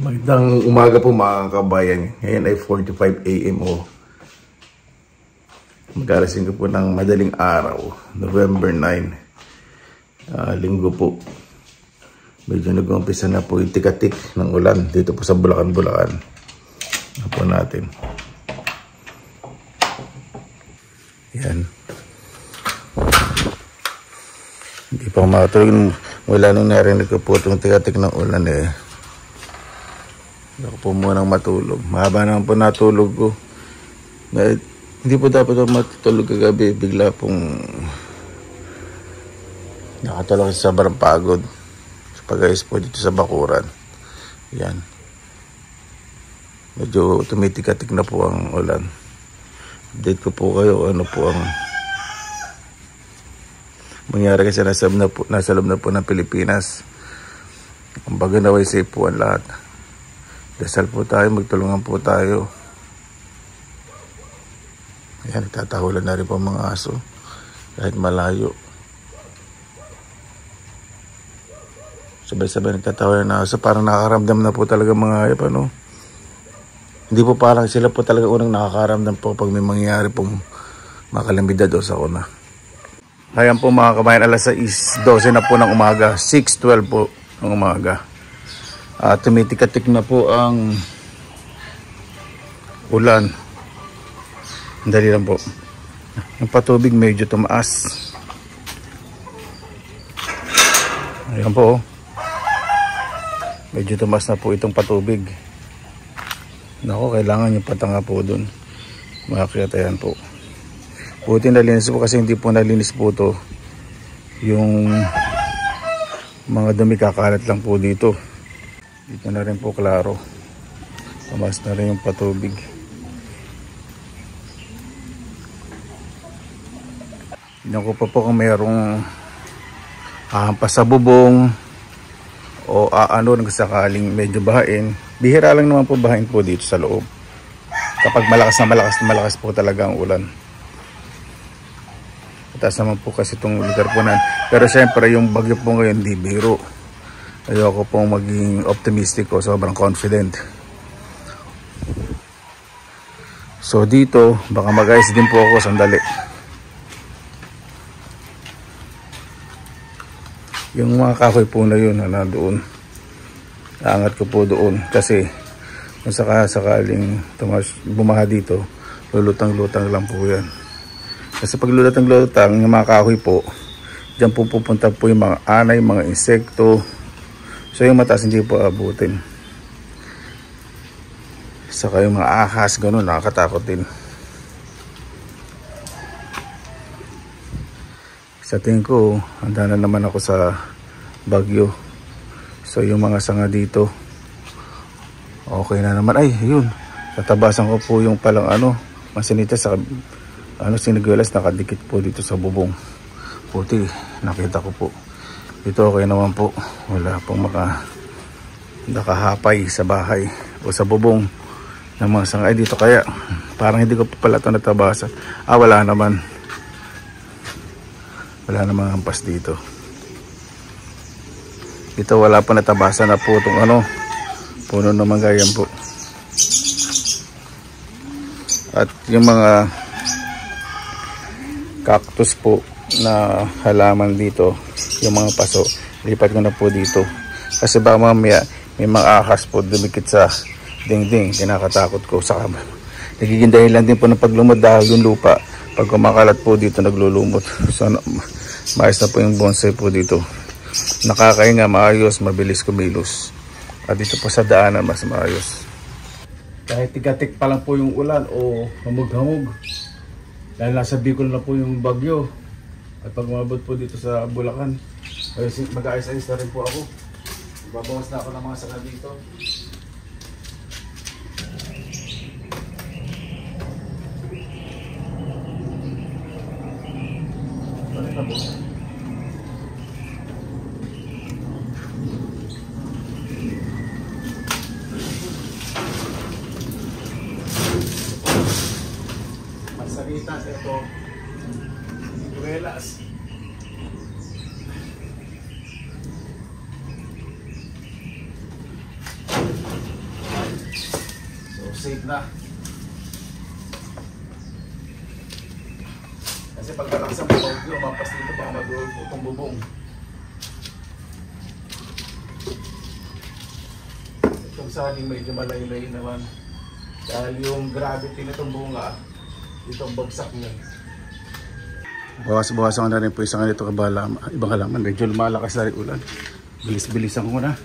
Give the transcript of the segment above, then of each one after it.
Magandang umaga po mga kabayan. Ngayon ay 4:45 AM o mag-alasing ko po ng madaling araw, November 9, linggo po. Medyo nag-umpisa na po yung tikatik ng ulan dito po sa Bulacan. Ano po natin. Yan. Hindi pa makatulog. Wala nung narinig ko po itong tikatik ng ulan eh. Ako po munang matulog. Mahaba naman po natulog ko. Hindi po dapat ako matutulog kagabi. Bigla pong nakatulog sa sobrang pagod. Sa pag-ayos po dito sa bakuran. Yan. Medyo tumitikatik na po ang ulan. Update ko po kayo ano po ang mangyari kasi nasa loob na po ng Pilipinas. Ang baga naway safe po ang lahat. Dasal po tayo, magtulungan po tayo. Ayan, nagtatahulan na rin po mga aso. Kahit malayo. Sabay-sabay nagtatahulan na aso. Parang nakakaramdam na po talaga mga hayop, ano? Hindi po parang sila po talaga unang nakakaramdam po pag may mangyayari pong makalamidad o sakuna. Ayan po mga kabayan, alas 6:12 na po ng umaga. 6:12 po ng umaga. Tumitikatik na po ang ulan. Dali lang po. Ang patubig medyo tumaas. Ayan po. Medyo tumaas na po itong patubig. Nako, kailangan yung patanga po dun. Makakita yan po. Buti nalinis po kasi hindi po nalinis po to. Yung mga dumi kakalat lang po dito. Dito na rin po klaro. Tumaas na rin yung patubig. Tignan ko pa po kung mayroong hahampas sa bubong o ano nang sakaling medyo bahain. Bihira lang naman po bahain po dito sa loob. Kapag malakas po talaga ang ulan. Mataas naman po kasi itong lugar po na. Pero syempre yung bagyo po ngayon di biro. Ayoko pong maging optimistic o sobrang confident. So dito, baka mag-ayos din po ako sandali. Yung mga kahoy po na yun na doon, aangat ko po doon. Kasi kung sakaling bumaha dito, lulutang-lutang lang po yan. Kasi pag lulutang-lutang, yung mga kahoy po, dyan po pupunta po yung mga anay, mga insekto. So yung mataas hindi po abutin. Saka yung mga ahas, ganun, nakakatakot din. Sa tingin ko, handa na naman ako sa bagyo. So yung mga sanga dito, okay na naman. Ay, yun. Tatabasan ko po yung palang masinita sa siniguelas, nakadikit po dito sa bubong. Puti, nakita ko po. Dito okay naman po. Wala pong nakahapay sa bahay o sa bubong ng mga sanga. Ay, dito kaya. Parang hindi ko pa pala ito natabasa. Wala naman. Wala namang hampas dito. Dito wala pa natabasa na po itong puno ng manggayan po. At yung mga cactus po na halaman dito, yung mga paso, lipat ko na po dito. Kasi baka mamaya may mga ahas po dumikit sa dingding. Kinakatakot ko. Saka nagiging dahilan din po ng paglumot dahil yung lupa. Pag kumakalat po dito, naglulumot. So maayos na po yung bonsai po dito. Nakakahinga, maayos, mabilis kumilos. At dito po sa daanan, mas maayos. Kahit tigatik pa lang po yung ulan o hamog-hamog. Dahil nasa Bicol na po yung bagyo. At pag umabot po dito sa Bulacan, mag-aayos-ayos na rin po ako. Babawas na ako ng mga saka dito. Balik na po. Masalitas ito. Buelas. safe na. Kasi pag kalaksan po, lumampas dito baka maduwag po itong bubong. Itong saging medyo malaylay naman. Dahil yung gravity nitong bunga, itong bagsak niya. Bawas-bawasan ko na rin po isang ganito ibang halaman. Medyo lumalakas na rin ulan. Bilis-bilisan ko na.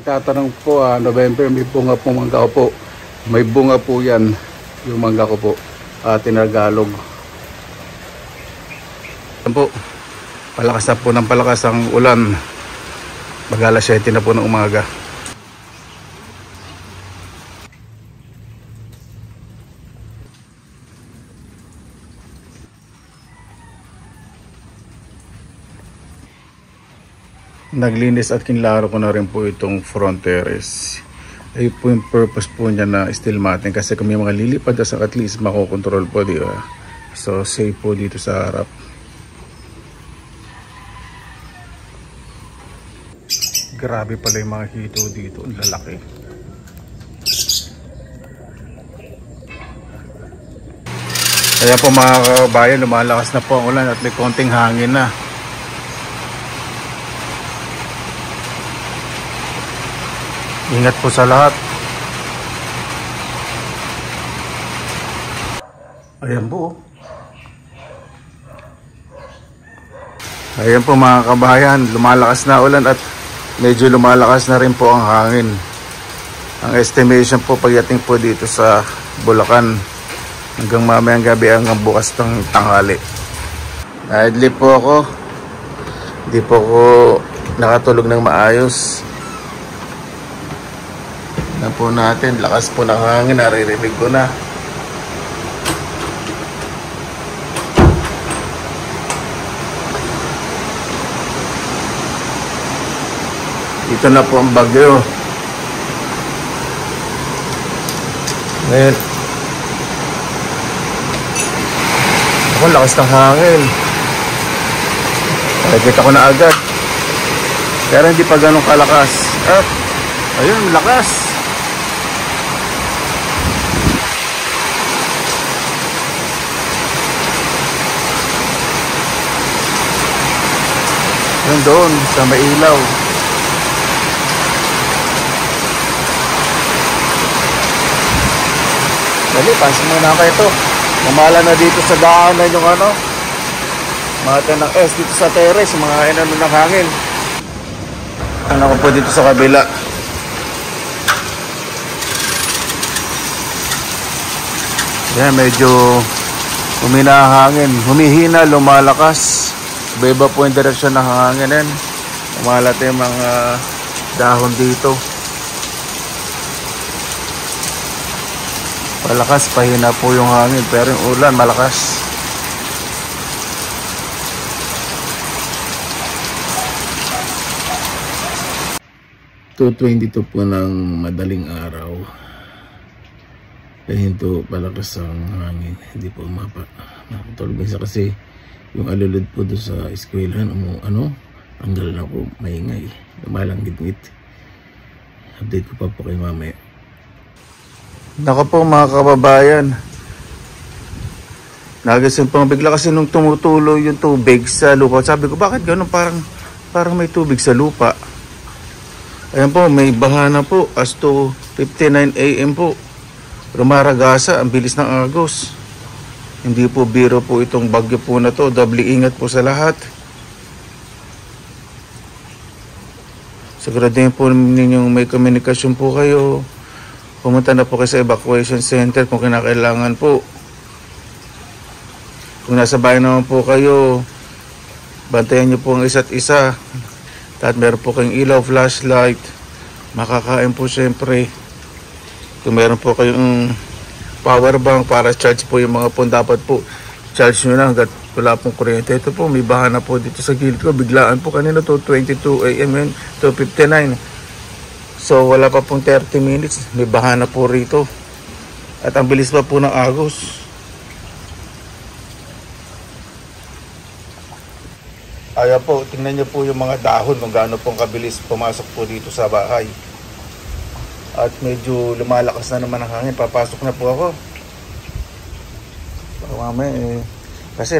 Nagtatanong po, November may bunga po mangga ko po. May bunga po yan, yung mangga ko po. Tinagalog. Yan po, palakas na po ng palakas ang ulan. Mag-alas 7 na po ng umaga. Naglinis at kinlaro ko na rin po itong front terrace. Ay po yung purpose po niya na steel matting kasi kung may mga lilipad sa at least makokontrol po, di ba? So safe po dito sa harap. Grabe pala yung mga hito dito, ang lalaki. Kaya po mga kabayan, lumalakas na po ang ulan at may konting hangin na. Ingat po sa lahat. Ayan po. Ayan po mga kabayan, lumalakas na ulan at medyo lumalakas na rin po ang hangin. Ang estimation po pagdating po dito sa Bulacan hanggang mamayang gabi hanggang bukas ng tanghali. Idly po ako. Hindi po ako nakatulog ng maayos. Na po natin, lakas po ng hangin, naririnig ko na. Ito na po ang bagyo. Ngayon, ako lakas ng hangin. Nakikita ko na agad. Pero hindi pa ganun kalakas. Ayun, lakas. Yun doon, sa may ilaw. Dali, pansin mo na kayo ito. Mamala na dito sa daanan yung ano. Mata ng S dito sa terrace, mga inano ng hangin. Ano ko po dito sa kabila. Yan, medyo huminahangin. Humihina, lumalakas. Iba-iba po yung direksyon ng hangin. Umalat yung mga dahon dito. Malakas, pahina po yung hangin. Pero yung ulan, malakas. dito po ng madaling araw. Kaya ito palakas ang hangin. Hindi po makatulog minsan kasi yung alulod po doon sa eskwelahan tanggal na po, maingay, lumalanggit-ngit. Update ko pa po kayo mamaya. Nako po mga kababayan, nagising po bigla kasi nung tumutulo yung tubig sa lupa. Sabi ko, bakit gano'n? Parang may tubig sa lupa. Ayan po, may baha na po as to 59 AM po. Rumaragasa, ang bilis ng agos. Hindi po biro po itong bagyo po na to. Doble ingat po sa lahat. Siguraduhin po ninyong may komunikasyon po kayo. Pumunta na po kayo sa evacuation center kung kinakailangan po. Kung nasa bahay naman po kayo, bantayan nyo po ang isa't isa. At meron po kayong ilaw, flashlight. Makakain po syempre. Kung meron po kayong power bank para charge po yung mga phone, dapat po charge nyo na hanggat wala pong kuryente. Ito po, may baha na po dito sa gilid ko. Biglaan po kanina to, 22 AM yun, 2:59. So wala pa pong 30 minutes, may baha na po rito. At ang bilis pa po ng agos. Ayan po, tingnan nyo po yung mga dahon kung gaano pong kabilis pumasok po dito sa bahay. At medyo lumalakas na naman ang hangin. Papasok na po ako. Baka mamaya kasi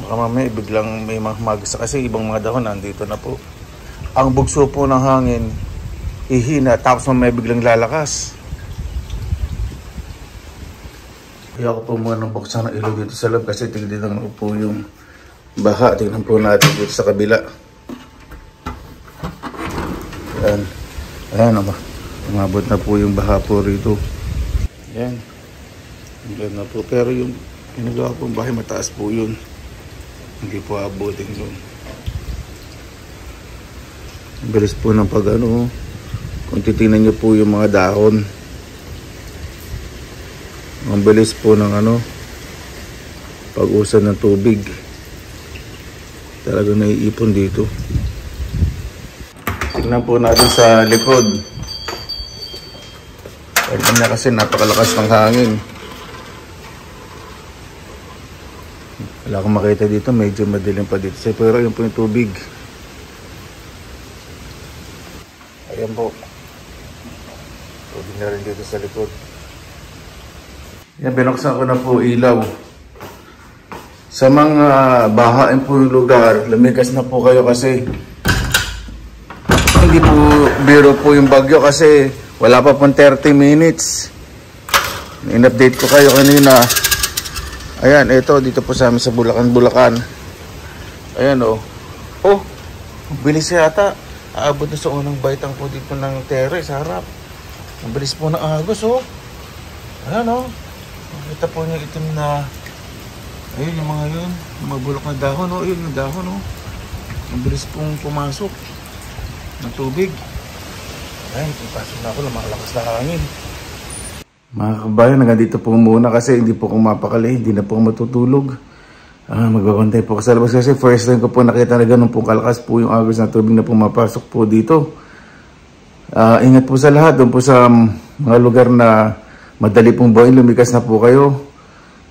baka mamaya biglang may magsa kasi ibang mga dahon nandito na po. Ang bugso po ng hangin ihina tapos mamaya biglang lalakas. Kaya ako po muna buksan ng ilog dito sa loob kasi tignan ko po yung baha. Tingnan po natin dito sa kabila. Ayan. Ayan naman. Umabot na po yung baha po rito. Ayan. Ayan na po. Pero yung pinagawa pong bahay mataas po yun. Hindi po abutin yun. Ang bilis po ng pag ano. Kung titingnan nyo po yung mga dahon. Ang bilis po ng ano. Pag-usad ng tubig. Talaga naiipon dito. Tingnan po natin sa likod. Tignan niya kasi napakalakas ng hangin. Wala akong makita dito. Medyo madilim pa dito. Pero yun po yung tubig. Ayan po. Tubig na rin dito sa likod. Yan, binuksan ko na po ilaw. Sa mga bahain po yung lugar, lumigas na po kayo kasi hindi po biro po yung bagyo kasi wala pa pong 30 minutes. In-update ko kayo kanina. Ayan, ito dito po sa amin sa Bulacan. Ayan oh. Oh, bilis yata. Aabot na sa unang baitang po dito ng terrace sa harap. Ang bilis po ng agos oh. Ayan oh. Nakita po niyo itim na. Ayun yung mga yun, yung mga bulok na dahon, oh, yun yung dahon, oh. Ang bilis pong pumasok ng tubig. Ayun, pasok na ako, lumalakas na hangin. Mga kabayan, nandito po muna kasi hindi po ako mapakali, hindi na po ako matutulog. Magkakontay po ako sa labas kasi first time ko po nakita na ganun pong kalakas po yung agos na tubig na pumapasok po dito. Ingat po sa lahat, doon po sa mga lugar na madali pong buhayin, lumikas na po kayo.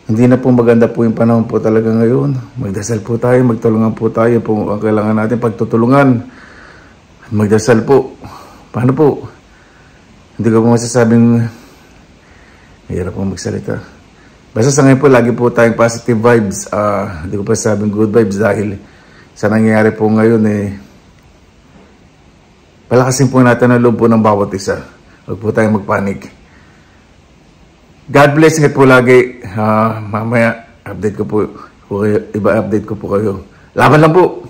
Hindi na po maganda po yung panahon po talaga ngayon. Magdasal po tayo, magtulungan po tayo po ang kailangan natin pagtutulungan. Magdasal po. Paano po? Hindi ko po masasabing mahirap po magsalita. Basta sa ngayon po, lagi po tayong positive vibes. Hindi ko pa sabing good vibes dahil sa nangyayari po ngayon palakasin po natin ang loob po ng bawat isa. Huwag po tayong magpanik. God bless nga po lagi. Mamaya update ko po kayo. Iba update ko po kayo. Laban lang po.